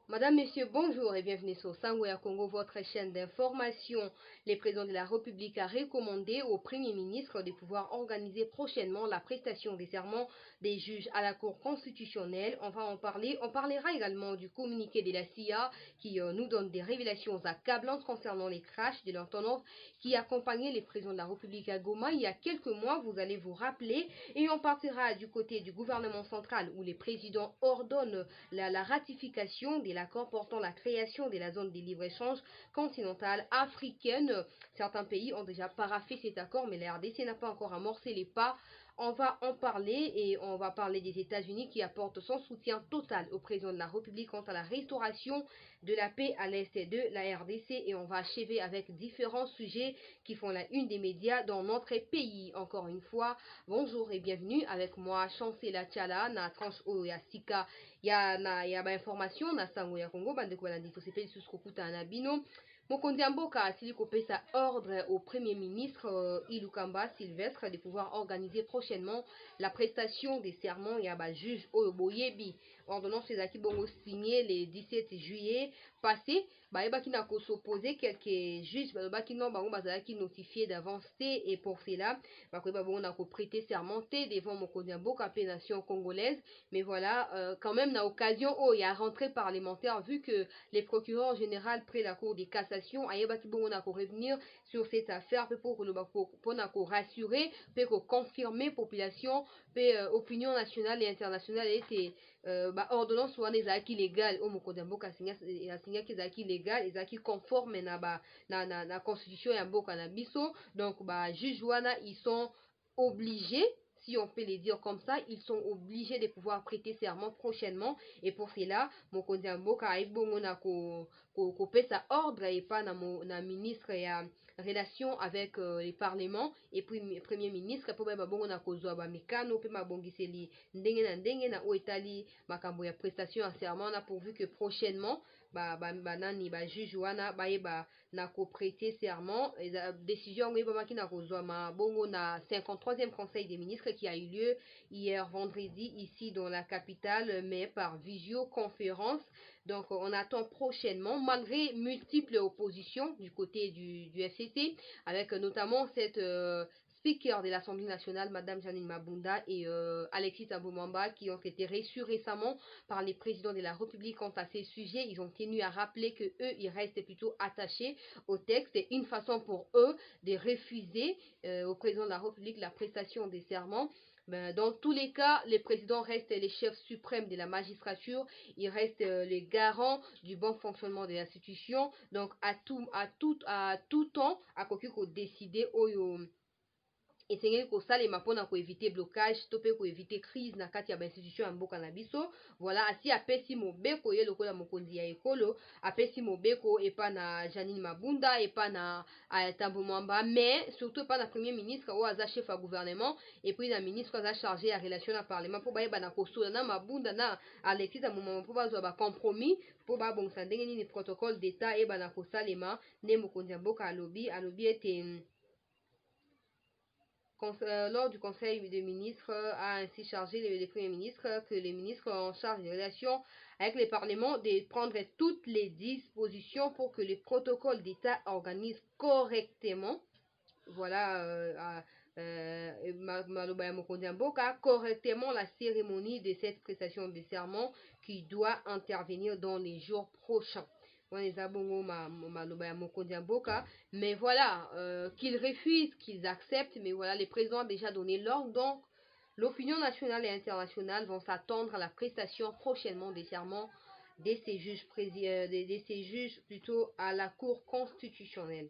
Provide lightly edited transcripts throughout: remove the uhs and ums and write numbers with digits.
Madame, Monsieur, bonjour et bienvenue sur Sangoya Congo, votre chaîne d'information. Le président de la République a recommandé au Premier ministre de pouvoir organiser prochainement la prestation des serments des juges à la Cour constitutionnelle. On va en parler. On parlera également du communiqué de la CIA qui nous donne des révélations accablantes concernant les crashs de l'ordonnance qui accompagnait le président de la République à Goma il y a quelques mois, vous allez vous rappeler. Et on partira du côté du gouvernement central où les présidents ordonnent la ratification de l'accord portant la création de la zone de libre-échange continentale africaine. Certains pays ont déjà paraphé cet accord, mais la RDC n'a pas encore amorcé les pas. On va en parler et on va parler des États-Unis qui apportent son soutien total au président de la République quant à la restauration de la paix à l'est de la RDC et on va achever avec différents sujets qui font la une des médias dans notre pays. Encore une fois, bonjour et bienvenue avec moi, Chancela Tchala, na tranche o ya sika ya ba information na sango ya Congo bande ko landi to sepeli suskokuta na bino. Mokonzi Mboka asili kopesa ordre au Premier ministre Ilukamba Sylvestre de pouvoir organiser prochainement la prestation des serments ya ba juge Oyo Boyebi. Ordonnance ezaki bongo signé le 17 juillet passé. Bayebaki na ko s'opposer quelques juges balobaki non bango bazalaki notifié d'avance et pour cela bakoyeba bongo na ko prêter serment devant Mokonzi Mboka pe nation congolaise. Mais voilà, quand même, na occasion, il y a rentrée parlementaire, vu que les procureurs généraux près la Cour des cassations, ayebaki bongo na ko revenir sur cette affaire, pour rassurer, pour confirmer population, opinion nationale et internationale, et ordonnance wana ezalaki légal, au mokonzi ya mboka asinyaki ezalaki légal, ezalaki conforme na constitution ya mboka na biso, donc juge wana, ils sont obligés, si on peut les dire comme ça, ils sont obligés de pouvoir prêter serment prochainement. Et pour cela, Mokonzi Mboka a bongo na ko pesa ordre et pas na ministre ya relation avec les parlements et puis premier ministre pour ba bongo na ko zwa ba mikano pe mabongiseli ndenge na oetali makambo ya prestation en serment na pourvu que prochainement nani juge wana na ko prêter serment décision ngi maki na ko zwa ma bongo na 53e conseil des ministres qui a eu lieu hier vendredi ici dans la capitale, mais par visioconférence. Donc on attend prochainement, malgré multiples oppositions du côté du FCC, avec notamment cette speaker de l'Assemblée nationale, Madame Janine Mabunda et Alexis Aboumamba, qui ont été reçus récemment par les présidents de la République quant à ces sujets. Ils ont tenu à rappeler que eux, ils restent plutôt attachés au texte. C'est une façon pour eux de refuser au président de la République la prestation des serments. Dans tous les cas, les présidents restent les chefs suprêmes de la magistrature, ils restent les garants du bon fonctionnement de l'institution. Donc à tout temps, à quoi décider esengeli kosalema mpona koevite blocage to mpe koevite crise na kati ya bainstitution ya mboka na biso. Voilà, asi apesi mobeko ye lokola mokonzi ya ekolo, apesi mobeko epa na Janine Mabunda epa na Tambo Mwamba, mais surtout epa na premier ministre oyo aza chef ya gouvernement epuis na ministre aza chargé ya relation na parlement mpo bayeba na kosola na Mabunda na Alexis Tambo Mwamba mpo bazwa bacompromis mpo babongisa ndenge nini protocole d'état eyeba na kosalema nde mokonzi ya mboka alobi ete lors du Conseil des ministres, a ainsi chargé les premiers ministres que les ministres en charge des relations avec les parlements de prendre toutes les dispositions pour que le protocole d'État organise correctement, voilà, correctement la cérémonie de cette prestation de serment qui doit intervenir dans les jours prochains. Mais voilà, qu'ils refusent, qu'ils acceptent, mais voilà, les présidents ont déjà donné l'ordre, donc l'opinion nationale et internationale vont s'attendre à la prestation prochainement des serments de ces juges plutôt à la Cour constitutionnelle.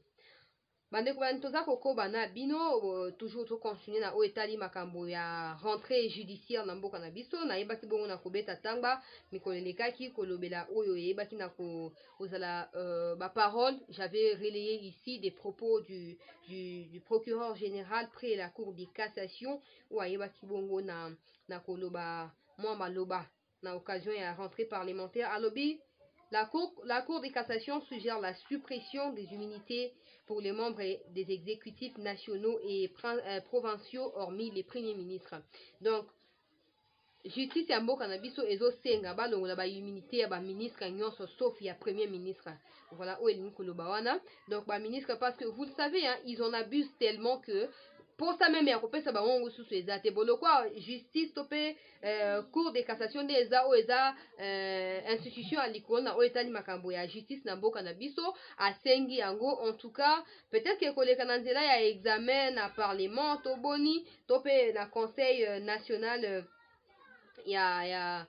Bandeko bani toza kokoba na bino toujours to continuer na oyo etali makambo ya rentrée judiciaire na mboka na biso nayebaki bongo na kobeta tanga mikolo elekaki kolobela oyo eyebaki na kozala baparole. J'avais relayé ici des propos du procureur général près la cour de cassation oyo ayebaki bongo na koloba mwa maloba na occasion ya rentrée parlementaire. Alobi la Cour de cassation suggère la suppression des immunités pour les membres des exécutifs nationaux et provinciaux, hormis les premiers ministres. Donc, justice ya mboka na biso ezosenga balongola ba immunité ya ba ministre nyonso sauf ya premier ministre. Voilà où elingi koloba wana. Donc ba ministre, parce que vous le savez hein, ils en abusent tellement que pour ça même ya kopesa bango ngosusu eza te bolo kwa justice to pe cour de cassation de eza o eza institution ya likolo na o etali makambo ya justice na mboka na biso asengi yango. En tout cas peut-être que koleka na nzela ya examen na parlement to boni to pe na conseil national ya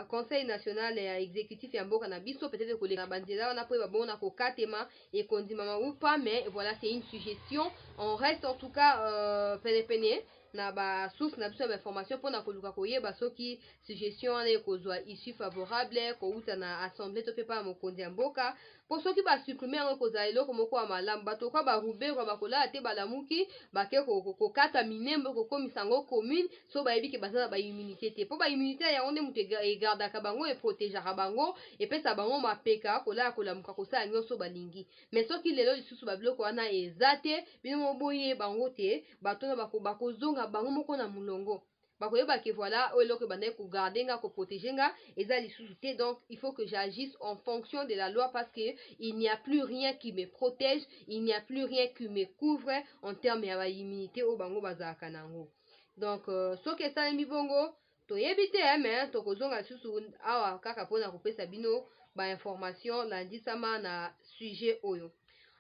conseil national ya exécutif ya mboka na biso, peut-être que les banzela on a pris babona ko katema et kondimama ou pas, mais voilà, c'est une suggestion. On reste en tout cas pene na ba source na biso information pour na koluka koyeba soki suggestion na ekozwa issue favorable ko uta na assemblée to pe pa mokonzi ya mboka pour soki ba supprimer ngo kozala eloko moko ya malamu bato kwa ba rubero bakola te balamuki bake ko kata minembo ko komisa ngo commune so ba yebi ke bazala ba immunité te po ba immunité ya onde mutu egardaka bango e protégeaka bango e pesa bango mapeka kola kolamuka kosala nyonso balingi. Mais soki lelo lisusu ba biloko wana eza te bino moboye bango te bato na bakozonga bango moko na mulongo bakoyeba ke voilà eloko bandai ko garder nga ko protéger nga eza lisusu te. Donc il faut que j'agisse en fonction de la loi parce que il n'y a plus rien qui me protège, il n'y a plus rien qui me couvre en termes ya ba immunité o bango bazalaka nango. Donc soki esalemi bongo toyebi te mais tokozonga lisusu awa kaka mpona kopesa bino ba information landisama na sujet oyo.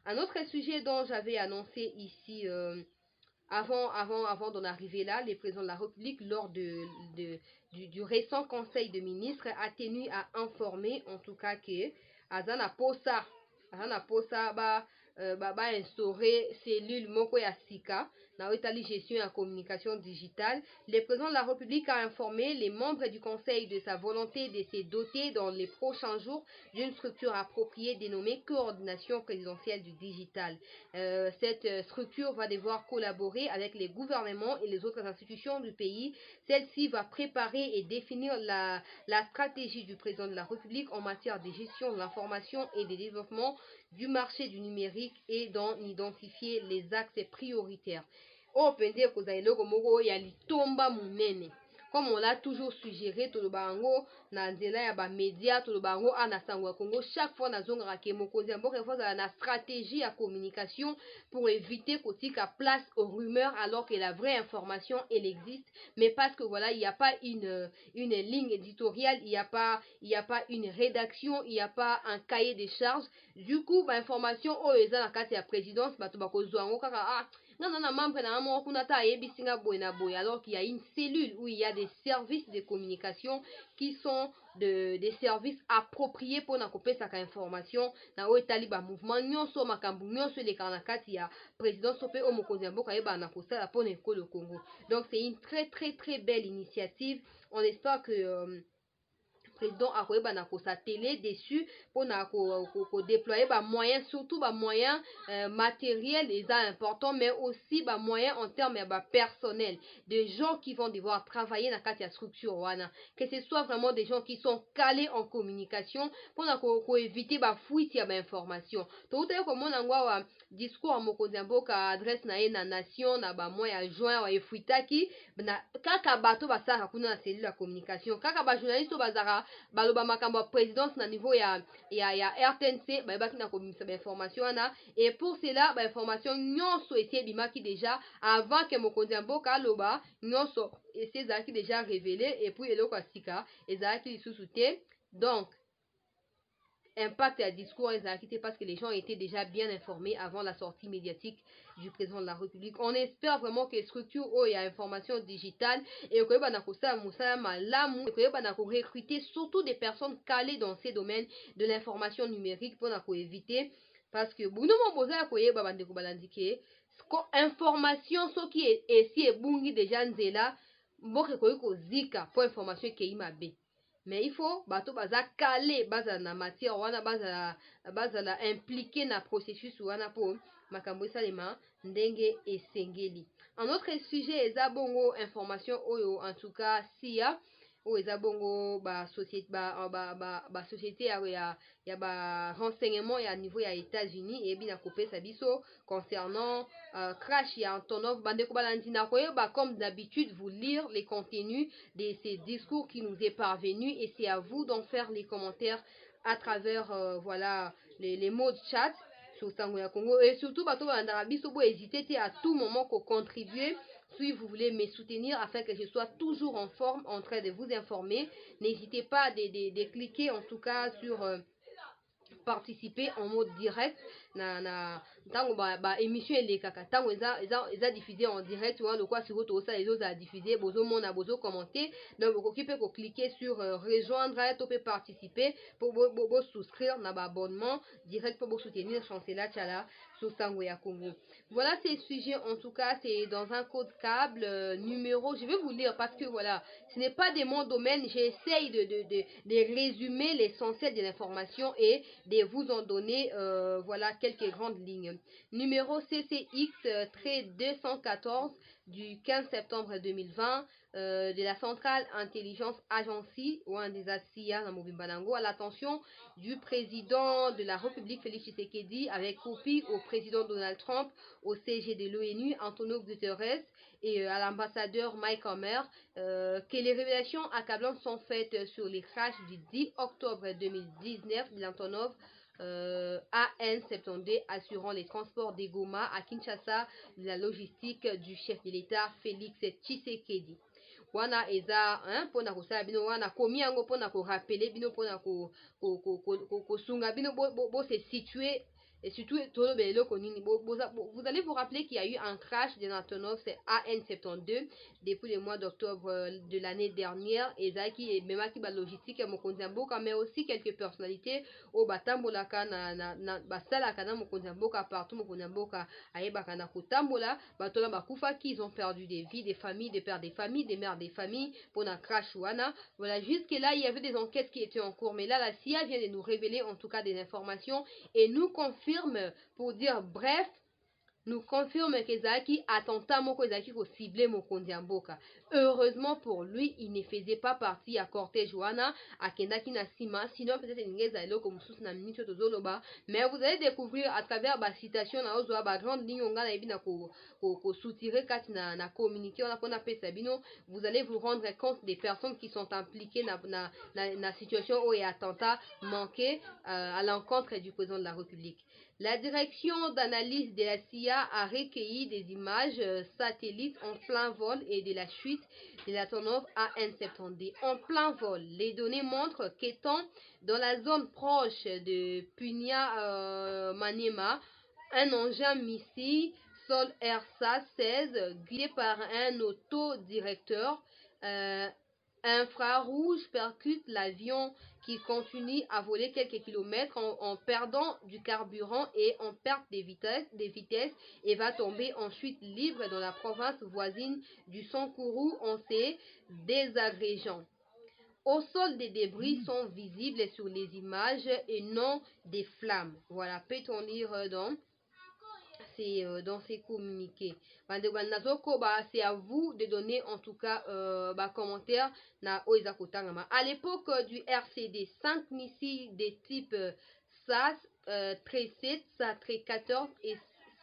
Un autre sujet dont j'avais annoncé ici avant d'en arriver là, le président de la République, lors du récent conseil de ministres, a tenu à informer, en tout cas, que Azana Posa ba instaurer cellule moko ya sika na Itali gestion et communication digitale. Le président de la République a informé les membres du conseil de sa volonté de se doter dans les prochains jours d'une structure appropriée dénommée coordination présidentielle du digital. Cette structure va devoir collaborer avec les gouvernements et les autres institutions du pays. Celle-ci va préparer et définir la stratégie du président de la République en matière de gestion de l'information et de développement du marché du numérique et d'en identifier les axes prioritaires. Opende kozailoko moko ya litomba munene. Comme on l'a toujours suggéré, tout le bango na nzela ya ba média, tout le bango ana sangwa Congo chaque fois na zonga ke mokonzi mboka fois na stratégie à communication pour éviter kotika place aux rumeurs alors que la vraie information elle existe, mais parce que voilà, il n'y a pas une ligne éditoriale, il n'y a pas une rédaction, il n'y a pas un cahier des charges. Du coup, ba information o eza na kati ya présidence bato bakozwa ngo kaka membre na mo kuna ta yebisinga boy na boy, alors qu'il y a une cellule où il y a des services de communication qui sont des services appropriés pour na kopesa ka information na o etali ba mouvement nyonso makambu nyonso le kana kati ya présidence pe o mokonzi mboka yeba na kosala pour le Congo. Donc c'est une très belle initiative. On espère que président akoyeba na kosa télé dessus pour na ko déployer ba moyens, surtout ba moyens matériels et important, mais aussi ba moyens en termes de personnel, des gens qui vont devoir travailler dans la structure wana, que ce soit vraiment des gens qui sont calés en communication pour na ko éviter ba fuite ya ba information. To uta ko mona ngwa discours mokonzi mboka adresse na na nation na ba moya juin wa efuitaki na kaka bato basaka kuna na cellule ya communication kaka ba journaliste bazara baloba makambo ya présidence na niveau ya RTNC bayebaki na komisa ba information wana, et pour cela ba information nyonso esi ebimaki déjà avant que mokonzi mboka aloba nyonso esi ezalaki déjà révélé, et puis eloko ya sika ezalaki lisusu te. Donc impact à discours exécuté parce que les gens étaient déjà bien informés avant la sortie médiatique du président de la République. On espère vraiment que structure où il y a information digitale et que recruter surtout des personnes calées dans ces domaines de l'information numérique pour éviter, parce que information ce qui est ici et bungi déjà nzela mboke ko zika pour information qui est mabe. Mais il faut bato baza calé baza na matière wana baza impliqué na processus wana po makambo salema ndenge esengeli. Un autre sujet eza bongo information oyo en tout cas SIA oyo eza bongo société société ya renseignement ya niveau ya États-Unis eyebi na kopesa biso concernant crash ya Antonov. Bandeko balandi na koyeba comme d'habitude vous lire les contenus de ces discours qui nous est parvenu, et c'est à vous d'en faire les commentaires à travers voilà les mots de chat sur Sango ya Congo. Et surtout bato balandaka biso bo hésiter à tout moment qu'on contribuer. Si vous voulez me soutenir afin que je sois toujours en forme, en train de vous informer, n'hésitez pas de cliquer en tout cas sur participer en mode direct na ntango émission elekaka ntango eza diffusé en direct wana lokwa siko tosala ezoza diffusé bozomona bozocommenter. Donc bokoki mpe cliquer sur rejoindre to mpe participer pour souscrire na abonnement direct pour soutenir Chancela Tchala sur Sango ya Congo. Voilà ces sujets, en tout cas c'est dans un code câble numéro, je vais vous lire parce que voilà, ce n'est pas de mon domaine, j'essaye de résumer l'essentiel de l'information et de vous en donner voilà quelques grandes lignes. Numéro CCX-214 du 15 septembre 2020 de la centrale intelligence agency ou un des CIA à l'attention du président de la République Félix Tshisekedi avec copie au président Donald Trump, au CG de l'ONU Antonio Guterres et à l'ambassadeur Mike Hammer que les révélations accablantes sont faites sur les crashs du 10 octobre 2019 de l'Antonov AN-72 assurant les transports des Goma à Kinshasa de la logistique du chef de l'État Félix Tshisekedi. Wana eza pona kosala bino wana komi yango pona ko rappeler bino pona ko sunga bino bo se situer. Et surtout, vous allez vous rappeler qu'il y a eu un crash de Antonov, c'est AN-72, depuis le mois d'octobre de l'année dernière. Et Zaki et Memaki logistique à Mokonzamboka, mais aussi quelques personnalités au Batambolaka, Basalaka, na Mokonzamboka, partout Mokonzamboka, Aebaka, na Kotambola, Batola Bakufa, qui ont perdu des vies, des familles, des pères des familles, des mères des familles, pour un crash wana. Voilà, jusque-là, il y avait des enquêtes qui étaient en cours, mais là, la CIA vient de nous révéler en tout cas des informations et nous confirme pour dire bref, nous confirme que Zaki attentat moko Zaki ko ciblé Mokonzi Mboka. Heureusement pour lui, il ne faisait pas partie à cortège wana à Kendaki na Sima, sinon peut-être il n'engage comme sous na minute tozoloba, mais vous allez découvrir à travers ba citation na ozo ba grande ligne on a ebina ko soutirer kat na communiquer on a pona pe sabino, vous allez vous rendre compte des personnes qui sont impliquées na situation où il y a attentat manqué à l'encontre du président de la République. La direction d'analyse de la CIA a recueilli des images satellites en plein vol et de la chute de l'Antonov AN-72 en plein vol. Les données montrent qu'étant dans la zone proche de Punya Maniema, un engin missile Sol RSA-16 guidé par un autodirecteur infrarouge percute l'avion qui continue à voler quelques kilomètres en perdant du carburant et en perte de vitesse et va tomber ensuite libre dans la province voisine du Sankuru en se désagrégeant. Au sol, des débris sont visibles sur les images et non des flammes. Voilà, peut-on lire dans ces communiqués. C'est à vous de donner en tout cas commentaire na oiza kotangama. À l'époque du RCD, 5 missiles de type SAS 13-7, SAS 13-14 et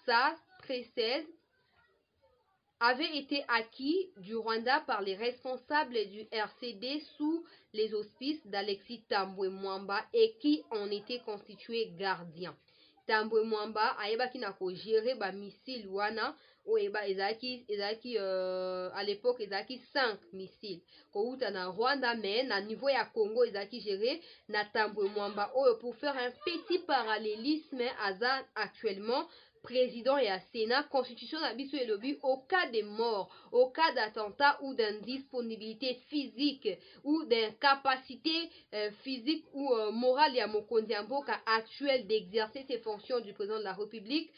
SAS 13-16 avaient été acquis du Rwanda par les responsables du RCD sous les auspices d'Alexis Tambwe Mwamba et qui en étaient constitués gardiens. Tambwe Mwamba ayebaki na ko gérer ba missile wana oyeba ezaki à l'époque ezaki 5 missiles ko uta na Rwanda, mais na niveau ya Congo ezaki géré na Tambwe Mwamba oyo. Pour faire un petit parallélisme aza actuellement président et à Sénat, constitution na biso elobi au cas de mort, au cas d'attentat ou d'indisponibilité physique ou d'incapacité physique ou morale ya Mokonzi Mboka actuel d'exercer ses fonctions du président de la République,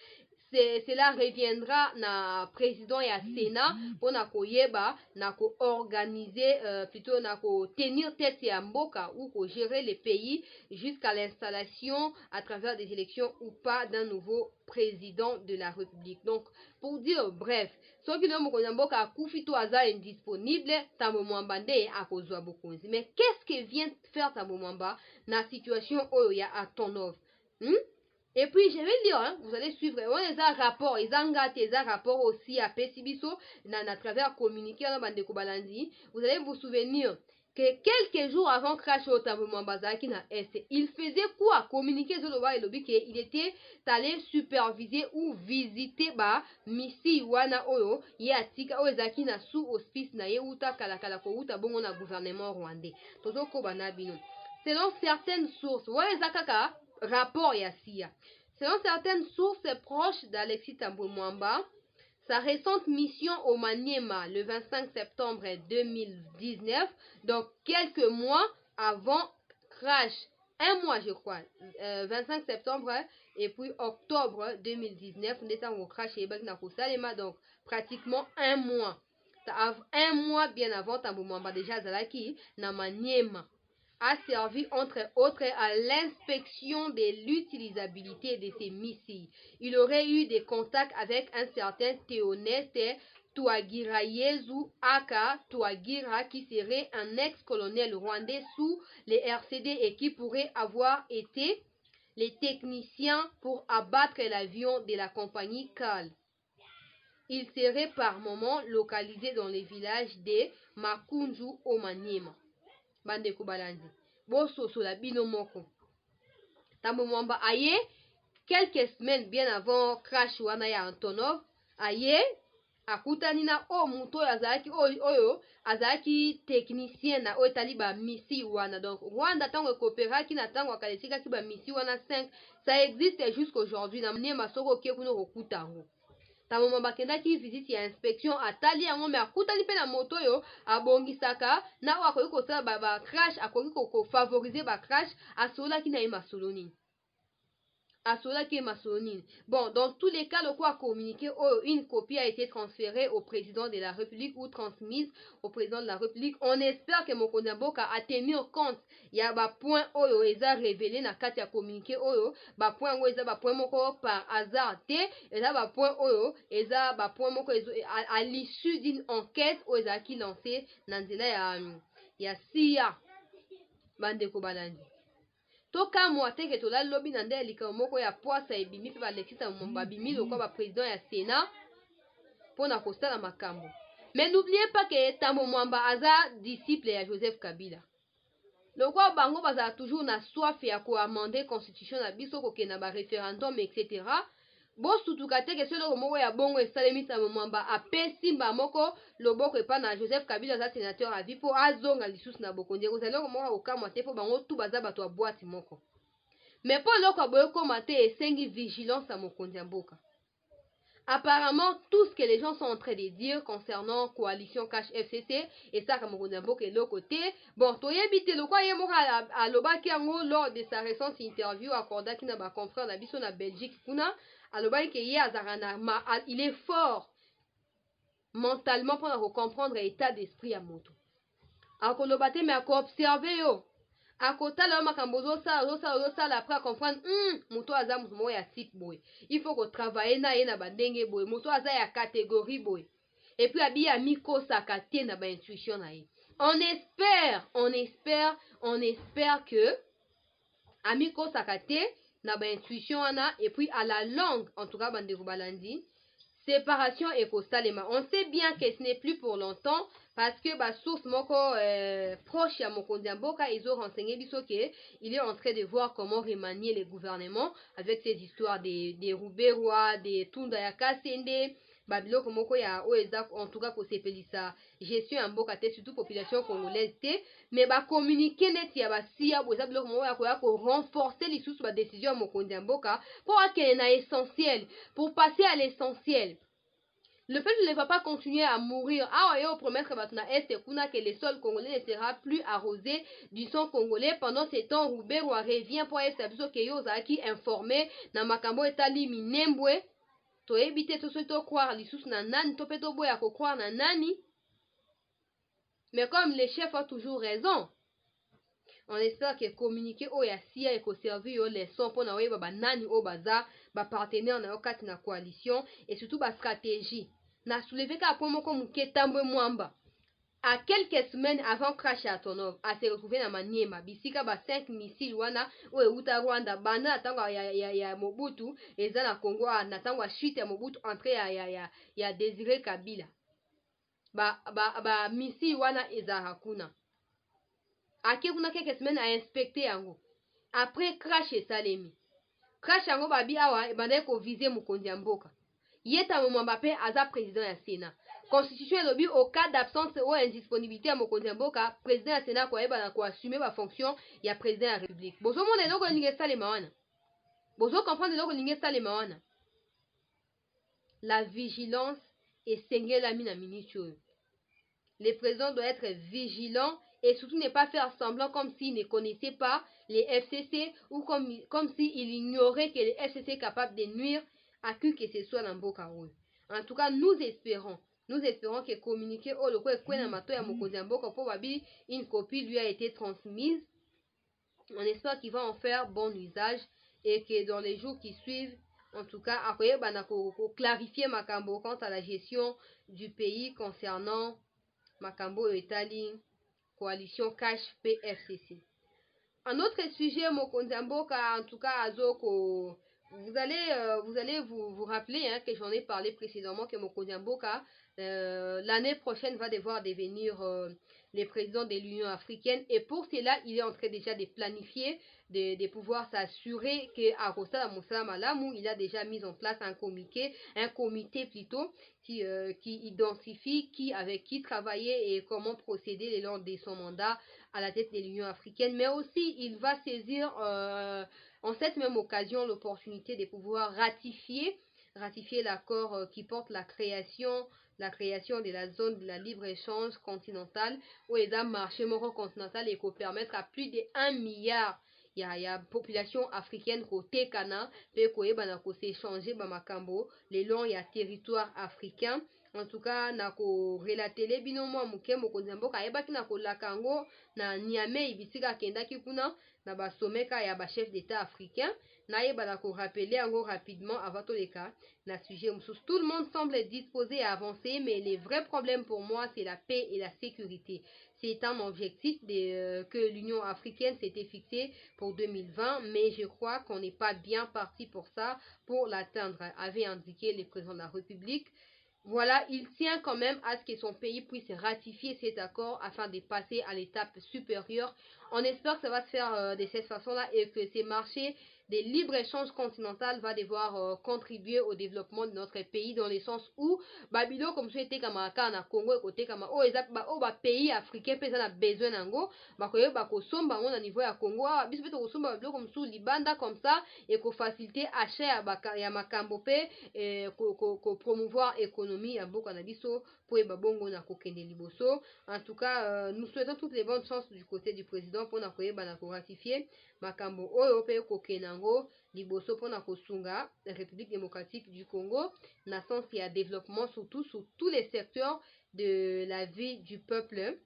cela reviendra na président et à Sénat pour na koyeba na ko organiser plutôt na ko tenir tête ya mboka ou ko gérer les pays jusqu'à l'installation à travers des élections ou pas d'un nouveau président de la République. Donc pour dire bref, ceux qui n'ont pas mboka akufi to aza indisponible Tambo Mwamba nde akozwa bokonzi. Mais qu'est-ce que vient faire Tambo Mwamba na situation oyo ya Antonov? Et puis, je vais dire, hein, vous allez suivre, on les a rapport, ils ont gâté les rapports aussi à Pesibiso, à travers communiqué dans Bandeko Balandi. Vous allez vous souvenir que quelques jours avant crash au Tambo Mwamba qui na Est, il faisait quoi? Communiquer sur le bas et le but qu'il était allé superviser ou visiter ba misi wana oyo yatika ozaki na sous hospice na ye uta kala ko uta bongo na gouvernement rwandais. Toto ko banabino. Selon certaines sources, ouais zakaka rapport Yassia. Selon certaines sources proches d'Alexis Tambo Mwamba, sa récente mission au Maniema le 25 septembre 2019, donc quelques mois avant crash, un mois je crois, 25 septembre et puis octobre 2019, on est en crash et donc pratiquement un mois. Un mois bien avant Tambo Mwamba déjà Zalaki na Maniema a servi entre autres à l'inspection de l'utilisabilité de ces missiles. Il aurait eu des contacts avec un certain Théoneste Touagira-Yezu Aka Touagira qui serait un ex-colonel rwandais sous les RCD et qui pourrait avoir été les techniciens pour abattre l'avion de la compagnie CAL. Il serait par moments localisé dans les villages de Makunju au Maniema. Bandeko Balandi. Boso la bino moko. Tambo Mwamba aye, quelques semaines bien avant crash wana ya Antonov, aye, akutani na muto azaki oyo, azaki technicien na otali ba misi wana. Donc, Rwanda tango coopéra ki na tango akalesika ki ba misi wana 5, ça existe jusqu'aujourd'hui. Na mne masoko ke kuno kokutango. Tambo Mwamba kendaki visite ya inspection atali yango me akutani pe na moto yo abongisaka na akoki kosala ba crash akoki ko favoriser ba crash asolaki na ye masoloni. Bon, dans tous les cas, le quoi communiqué, une copie a été transférée au président de la République ou transmise au président de la République. On espère que Mokonzi Mboka a tenu compte. Il y a des points oyo eza révélé na kati ya communiqué oyo, ba point oyo eza ba point moko par hasard te, eza ba point oyo eza ba point moko à l'issue d'une enquête oyo eza ki lancé na nzela ya CIA. Bandeko Balandi. Toka mwateke tola lobi na nde likao moko ya poasa ebimi pe Alexis Tambo Mwamba bimi lokwa ba président ya Sénat pona kosala makambo. Mais n'oubliez pas que Tambo Mwamba aza disciple ya Joseph Kabila. Lokwa bango baza toujours na soif ya ko amender constitution na biso ko kena ba référendum etc. Bosutuka te ke selo moko ya bongo esalemi Tambo Mwamba apesi mba moko loboko epa na Joseph Kabila za sénateur à vie po azonga lisusu na bokonzi kozalo moko okamwa te po bango tu baza bato ya boîte moko. Mais po loko boyo koma te esengi vigilance à mokonzi ya mboka. Apparemment, tout ce que les gens sont en train de dire concernant coalition Cash FCC et ça comme mokonzi ya mboka de l'autre côté, bon, toyebite lokwa ye moko alobaki yango lors de sa récente interview accordaki na ba confrère na biso na Belgique kuna. Alors, il est fort mentalement pour comprendre l'état d'esprit à moto. Alors, le mais à observer yo. À côté là, makambozo ça après comprendre moto azam mo ya type boy. Il faut qu'on travaille na bandenge boy. Moto aza ya catégorie boy. Et puis abi ya miko sakate na ba intuition na ye. On espère que amiko sakate na ba intuition ana et puis à la langue en tout cas Bandeko Balandi séparation et kosalema. On sait bien que ce n'est plus pour longtemps parce que ba source moko proche à Mokonzi Mboka ils ont renseigné biso que il est en train de voir comment remanier les gouvernements avec ces histoires des Rouberwa, des Tunda ya Kasende babiloko moko ya oeza en tout cas ko sepelisa gestion ya mboka te surtout population congolaise te mais ba communiquer net ya ba sia boeza biloko moko ya ko renforcer les sous ba décision Mokonzi Mboka pour akene na essentiel pour passer à l'essentiel. Le peuple ne va pas continuer à mourir. Ah ouais, promettre maintenant est que le sol congolais ne sera plus arrosé du sang congolais pendant ces temps. Rouberwa revient pour être que yo zaki informé na makambo etali minembwe To ebite to so to croire lisusu na nani to pe to boya ko croire na nani. Mais comme les chefs ont toujours raison, on espère que communiquer o ya sia eko servir yo leçon pour na weba nani o baza ba partenaire na yo kati na coalition et surtout ba stratégie. Na soulever ka point moko muke tambwe mwamba. À quelques semaines avant crash à Tonov, à se retrouver dans Maniema, bisika ba 5 missiles wana o euta Rwanda bana atangwa ya Mobutu eza na Congo na tangwa chute ya Mobutu entrée ya Désiré Kabila. Ba missile wana eza hakuna. Ake kuna quelques semaines à inspecter yango. Après crash et salemi. Crash yango babi awa banda ko viser mokonzi ya mboka. Yeta Mbappé aza président ya Sénat. Constitution elobi au cas d'absence ou indisponibilité à mokonzi ya mboka, président ya Sénat ko yeba na ko assumer ba fonction ya président ya République. Bozo mona eloko lingi salema wana. Bozo comprendre eloko lingi salema wana. La vigilance est sengela mina ministre. Le président doit être vigilant et surtout ne pas faire semblant comme s'il ne connaissait pas les FCC ou comme s'il ignorait que les FCC est capable de nuire à qui que ce soit dans Mboka. En tout cas, nous espérons que communiquer au loko ekwe na mato ya mokonzi ya mboka pour babi une copie lui a été transmise. On espère qu'il va en faire bon usage et que dans les jours qui suivent, en tout cas, après banako clarifier makambo quant à la gestion du pays concernant makambo etali coalition cash PFCC. Un autre sujet mokonzi ya mboka, en tout cas azoko vous allez vous rappeler que j'en ai parlé précédemment que mokonzi ya mboka l'année prochaine va devoir devenir le président de l'Union africaine et pour cela il est en train déjà de planifier de pouvoir s'assurer que à Costa Moussa Malamou il a déjà mis en place un comité plutôt qui identifie avec qui travailler et comment procéder le long de son mandat à la tête de l'Union africaine, mais aussi il va saisir en cette même occasion l'opportunité de pouvoir ratifier l'accord qui porte la création de la zone de la libre-échange continentale où les marché moro continental et qui permettre à plus de 1 milliard il y a population africaine côté Kana pe koyeba ko s'échanger ba makambo le long ya territoire africain. En tout cas na ko relatele bino mwa muke mokonzi mboka ayebaki na kolakango na Niamey bisika kendaki kuna na ba someka ya ba chef d'état africain na yeba na ko rappeler yango rapidement avant tous les cas na sujet moussous. Tout le monde semble disposé à avancer, mais les vrais problèmes pour moi c'est la paix et la sécurité. C'est un objectif que l'Union africaine s'était fixé pour 2020, mais je crois qu'on n'est pas bien parti pour ça, pour l'atteindre, avait indiqué le président de la République. Voilà, il tient quand même à ce que son pays puisse ratifier cet accord afin de passer à l'étape supérieure. On espère que ça va se faire de cette façon-là et que ces marchés de libre-échange continental va devoir contribuer au développement de notre pays dans le sens où Babilo comme c'était comme na Congo côté comme pays africain pesa na besoin nango ba ko somba na niveau ya Congo biso beto ko somba Babilo comme sous libanda comme ça et ko faciliter achat ya makambo pe ko promouvoir économie ya mboka na biso po e babongo na kokende liboso. En tout cas nous souhaitons toutes les bonnes chances du côté du président pour na koyeba na ko ratifier makambo oyo pe kokenango liboso pona kosunga la République démocratique du Congo na sens ya développement surtout sur tous les secteurs de la vie du peuple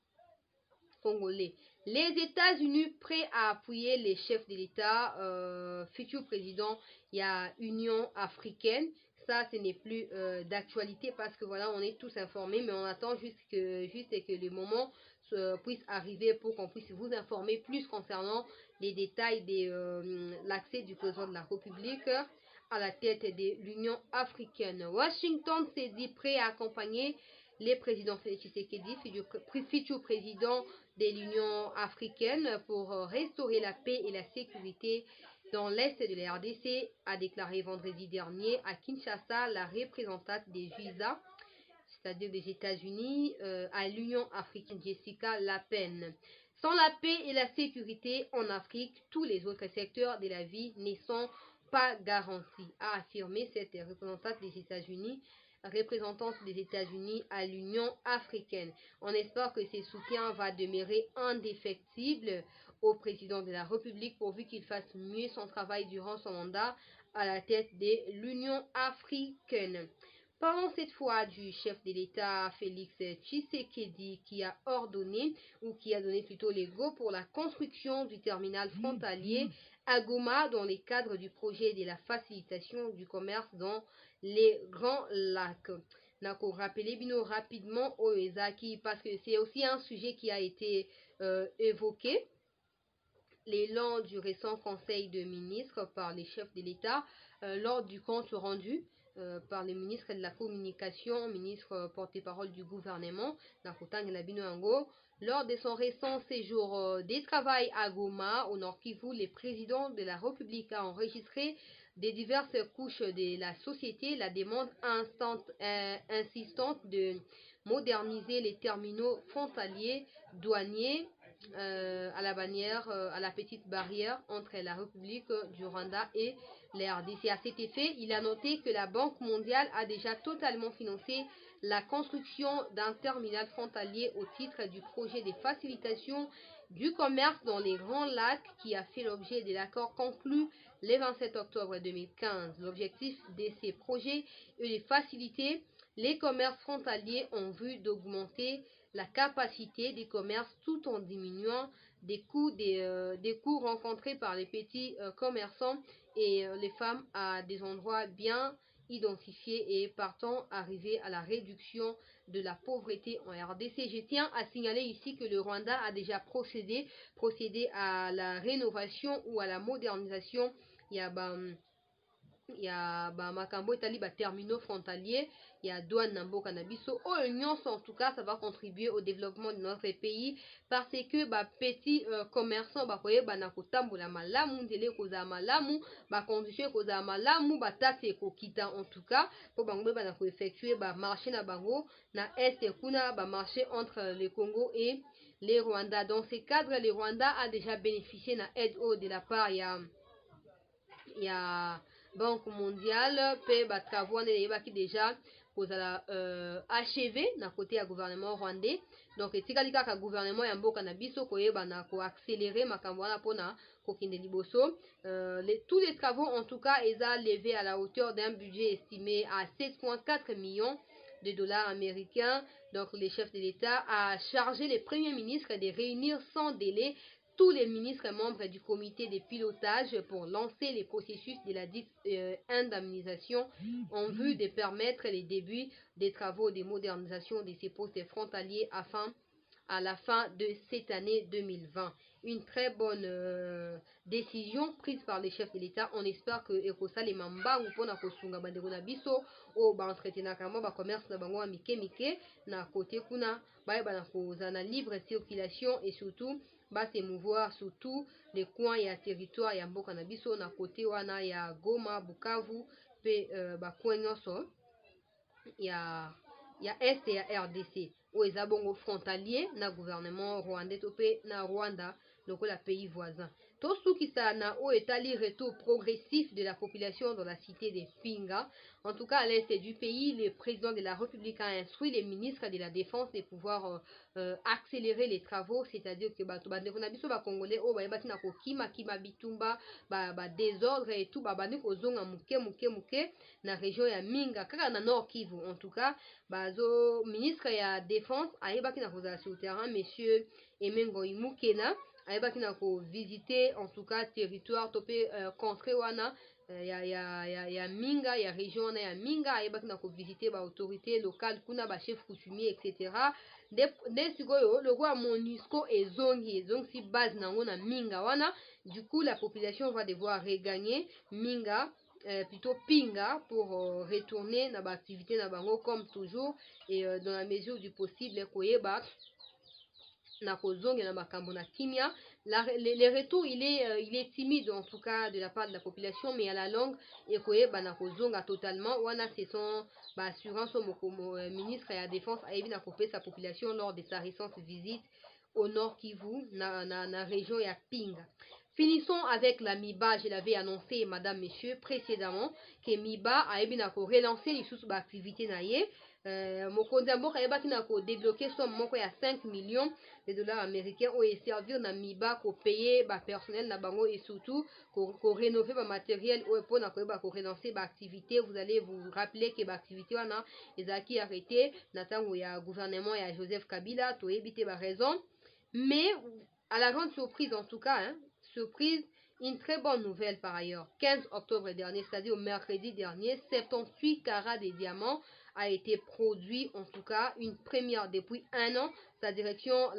congolais. Les États-Unis prêts à appuyer les chefs de l'État, futur président, il y a Union africaine. Ça, ce n'est plus d'actualité parce que voilà, on est tous informés, mais on attend juste que le moment puisse arriver pour qu'on puisse vous informer plus concernant les détails de l'accès du président de la République à la tête de l'Union africaine. Washington s'est dit prêt à accompagner les présidents Félix Tshisekedi, futur président de l'Union africaine, pour restaurer la paix et la sécurité dans l'est de la RDC, a déclaré vendredi dernier à Kinshasa la représentante des visas, c'est-à-dire des États-Unis, à l'Union africaine, Jessica Lapen. Sans la paix et la sécurité en Afrique, tous les autres secteurs de la vie ne sont pas garantis, a affirmé cette représentante des États-Unis à l'Union africaine. On espère que ce soutien va demeurer indéfectible au président de la République pourvu qu'il fasse mieux son travail durant son mandat à la tête de l'Union africaine. Parlons cette fois du chef de l'État Félix Tshisekedi qui a ordonné ou qui a donné plutôt les go pour la construction du terminal frontalier à Goma dans le cadre du projet de la facilitation du commerce dans les Grands Lacs. Nako rappeler bino rapidement au Ezaki parce que c'est aussi un sujet qui a été évoqué l'élan du récent conseil de ministres par les chefs de l'État lors du compte rendu par le ministre de la Communication, ministre porte-parole du gouvernement, Nakotang Labino Ango. Lors de son récent séjour des travail à Goma, au Nord Kivu, le président de la République a enregistré des diverses couches de la société la demande insistante de moderniser les terminaux frontaliers douaniers à la bannière, à la petite barrière entre la République du Rwanda et la RDC. À cet effet, il a noté que la Banque mondiale a déjà totalement financé la construction d'un terminal frontalier au titre du projet de facilitation du commerce dans les Grands Lacs qui a fait l'objet de l'accord conclu le 27 octobre 2015. L'objectif de ces projets est de faciliter les commerces frontaliers en vue d'augmenter la capacité des commerces tout en diminuant des coûts rencontrés par les petits commerçants et les femmes à des endroits bien identifiés et partant arriver à la réduction de la pauvreté en RDC. Je tiens à signaler ici que le Rwanda a déjà procédé à la rénovation ou à la modernisation. Il y a makambo etali terminaux frontaliers, il y a douane na mboka na biso oyo nyonso. En tout cas, ça va contribuer au développement de notre pays parce que petits commerçants bakoyeba na kotambola malamu, nzela ekozala malamu, condition ekozala malamu, taxe ekokita. En tout cas, po bango beba na koeffectuer marché na bango na est kuna marché entre le Congo et le Rwanda. Dans ce cadre, le Rwanda a déjà bénéficié na aide de la part il y a Banque mondiale pe travaux qui déjà kozala achevé na côté ya gouvernement rwandais. Donc etikali kaka gouvernement ya mboka na biso koyeba na ko accélérer makambo wana pona kokinde liboso. Tous les travaux en tout cas eza levé à la hauteur d'un budget estimé à 7,4 millions de dollars américains. Donc le chef de l'État a chargé le premier ministre de réunir sans délai tous les ministres membres du comité de pilotage pour lancer les processus de la dite indemnisation en vue de permettre les débuts des travaux de modernisation de ces postes frontaliers à la fin de cette année 2020. Une très bonne décision prise par les chefs de l'État. On espère que ekosala mbangu pona kosunga bandeko na biso o entretenaka mo commerce na bango mike mike na côté kuna bayeba na kozana libre circulation et surtout s'émouvoir surtout les coins et territoire ya mboka na biso na côté wana ya Goma, Bukavu pe coin nyonso ya est ya RDC oyo eza bongo frontalier na gouvernement rwandais to pe na Rwanda lokola pays voisin. Tosukisa na oyo etali retour progressif de la population dans la cité de Pinga. En tout cas, à l'est du pays, le président de la République a instruit les ministres de la Défense de pouvoir accélérer les travaux, c'est-à-dire que bandeko na biso congolais o bayebaki na kokima kima bitumba désordre et tout bandi kozonga muke na région ya Minga kaka na Nord Kivu. En tout cas, ministre ya Défense ayebaki na kozala sur le terrain, monsieur Emengo Imukena ayebaki na ko visiter en tout cas territoire topé contre wana ya Minga ya région wana ya Minga ayebaki na ko visiter autorité locale kuna chef coutumier etc. Nde sikoyo le roi MONUSCO ezongi si base nango na Minga wana. Du coup la population va devoir regagner Minga plutôt Pinga pour retourner na activité na bango comme toujours et dans la mesure du possible koyeba na kozonga na makambo na kimia. Le retour il est timide en tout cas de la part de la population, mais à la longue et koyeba na kozonga totalement wana ce sont assurance moko ministre ya défense ayebi na kopesa sa population lors de sa récente visite au Nord Kivu na région ya Pinga. Finissons avec la MIBA. Je l'avais annoncé, madame, messieurs, précédemment, que MIBA a relancer les sous activités naïe. mokonzi ya mboka yebaki na kodébloquer somme moko ya 5 millions de dollars américains oyo servir na miba kopaye bapersonnel na bango et surtout rénover matériel oyo mpona koyeba korelancer baactivité. Vous allez vous rappeler que baactivité wana ezalaki arrêté na ntango ya gouvernement ya Joseph Kabila, toyebi te raison. Mais à la grande surprise en tout cas, surprise, une très bonne nouvelle par ailleurs. 15 octobre dernier, c'est-à-dire au mercredi dernier, 78 carats de diamants a été produit, en tout cas une première depuis un an. La direction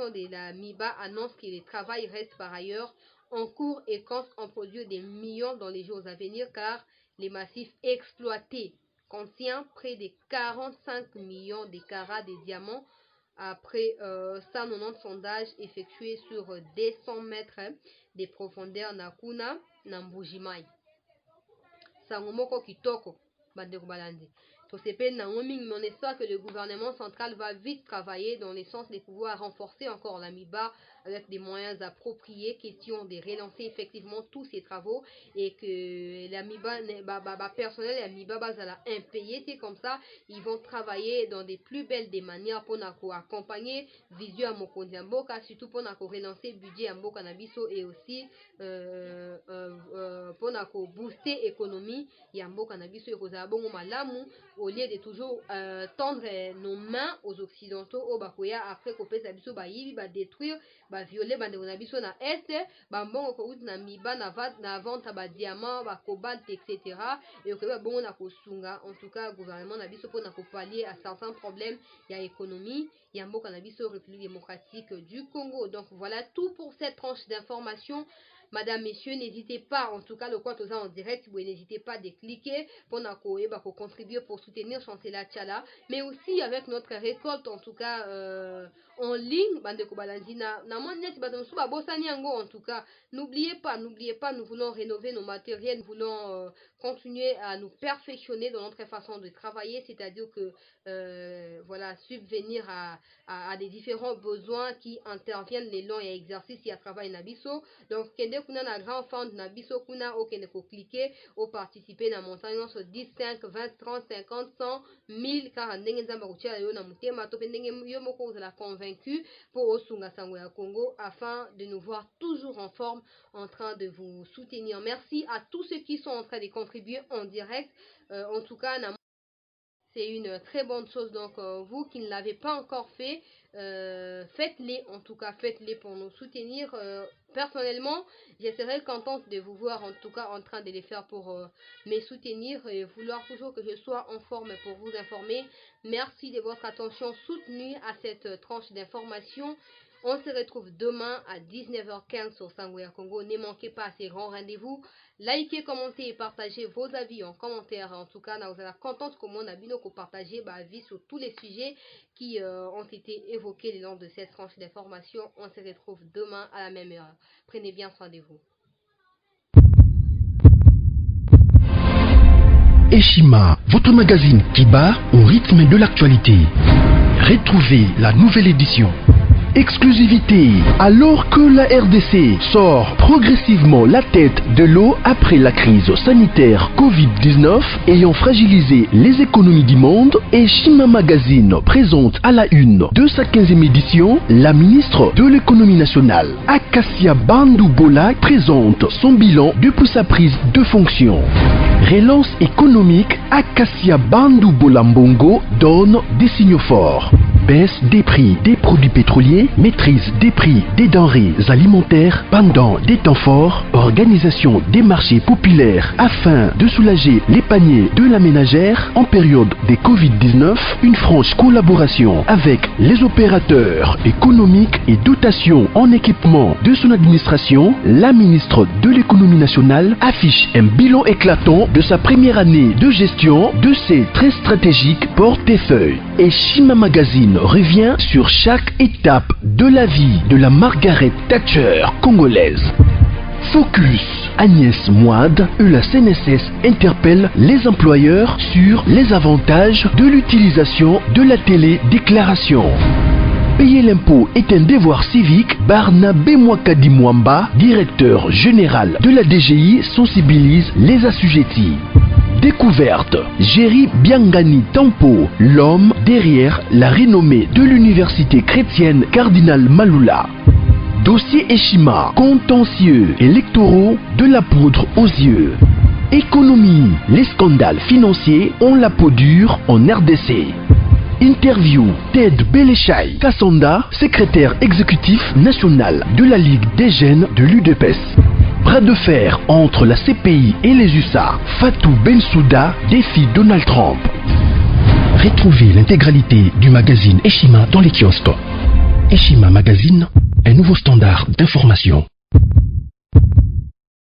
de la MIBA annonce que le travail reste par ailleurs en cours et compte en produire des millions dans les jours à venir car les massifs exploités contiennent près de 45 millions de carats de diamants après 190 sondages effectués sur 200 mètres de profondeur na kuna na Mbujimai. Sangomoko kitoko bande kubalandi. On espère que le gouvernement central va vite travailler dans le sens de pouvoir renforcer encore la MIBA avec des moyens appropriés, question de relancer effectivement tous ces travaux et que la MIBA personnel la MIBA bazala impayé, c'est comme ça ils vont travailler dans des plus belles des manières pour accompagner vision à Mokonzi Mboka, surtout pour relancer budget à Mboka Nabiso et aussi pour booster l'économie ya Mboka Nabiso et Kozabongo Malamu au lieu de toujours tendre nos mains aux occidentaux au bakoya après kopé sabiso ba yibi ba détruire ba violer ba nabiso na est ba mbongo ko ut na miba na vente ba diamant ba cobalt etc. et que ba bongo na kosunga en tout cas gouvernement na biso pour na pallier à certains problèmes ya économie ya mboka na biso République démocratique du Congo. Donc voilà tout pour cette tranche d'information. Madame, messieurs, n'hésitez pas, en tout cas, le compte en direct, vous n'hésitez pas de cliquer pour contribuer pour soutenir Chancela Tchala, mais aussi avec notre récolte, en tout cas, en ligne, en tout cas, n'oubliez pas, nous voulons rénover nos matériels, nous voulons continuer à nous perfectionner dans notre façon de travailler, c'est-à-dire que, voilà, subvenir à des différents besoins qui interviennent les longs et exercices et à travail nabiso. Donc, kuna na grand fund na biso kuna okende ko cliquer au participer na montagne sur 10 5 20 30 50 100 1000 car ndenge nzamba kutia yo na mutema to ndenge yo moko vous la convaincu pour osunga sango ya Congo afin de nous voir toujours en forme en train de vous soutenir. Merci à tous ceux qui sont en train de contribuer en direct. En tout cas c'est une très bonne chose, donc vous qui ne l'avez pas encore fait, faites-les, en tout cas faites-les pour nous soutenir. Personnellement, je serais contente de vous voir en tout cas en train de les faire pour me soutenir et vouloir toujours que je sois en forme pour vous informer. Merci de votre attention soutenue à cette tranche d'information. On se retrouve demain à 19h15 sur Sangoya Congo. Ne manquez pas ces grands rendez-vous. Likez, commentez et partagez vos avis en commentaire. En tout cas, nous sommes contents comme on a bien partagé avis sur tous les sujets qui ont été évoqués le long de cette tranche d'information. On se retrouve demain à la même heure. Prenez bien soin de vous. Eshima, votre magazine qui bat au rythme de l'actualité. Retrouvez la nouvelle édition. Exclusivité, alors que la RDC sort progressivement la tête de l'eau après la crise sanitaire Covid-19 ayant fragilisé les économies du monde, Eshima Magazine présente à la une de sa 15e édition la ministre de l'économie nationale, Acacia Bandou Bola, présente son bilan depuis sa prise de fonction. Relance économique, Acacia Bandou Bola Mbongo donne des signaux forts. Baisse des prix des produits pétroliers, maîtrise des prix des denrées alimentaires pendant des temps forts, organisation des marchés populaires afin de soulager les paniers de la ménagère en période de Covid-19, une franche collaboration avec les opérateurs économiques et dotation en équipement de son administration, la ministre de l'économie nationale affiche un bilan éclatant de sa première année de gestion de ses très stratégiques portefeuilles. Eshima Magazine revient sur chaque étape de la vie de la Margaret Thatcher congolaise. Focus. Agnès Moide et la CNSS interpellent les employeurs sur les avantages de l'utilisation de la télédéclaration. Payer l'impôt est un devoir civique. Barnabé Mwakadi Mwamba, directeur général de la DGI, sensibilise les assujettis. Découverte. Jerry Biangani Tampo, l'homme derrière la renommée de l'université chrétienne Cardinal Malula. Dossier Eshima, contentieux électoraux, de la poudre aux yeux. Économie, les scandales financiers ont la peau dure en RDC. Interview, Ted Belechai Kassanda, secrétaire exécutif national de la Ligue des jeunes de l'UDPS. Bras de fer entre la CPI et les USA. Fatou Bensouda défie Donald Trump. Retrouvez l'intégralité du magazine Eshima dans les kiosques. Eshima Magazine, un nouveau standard d'information.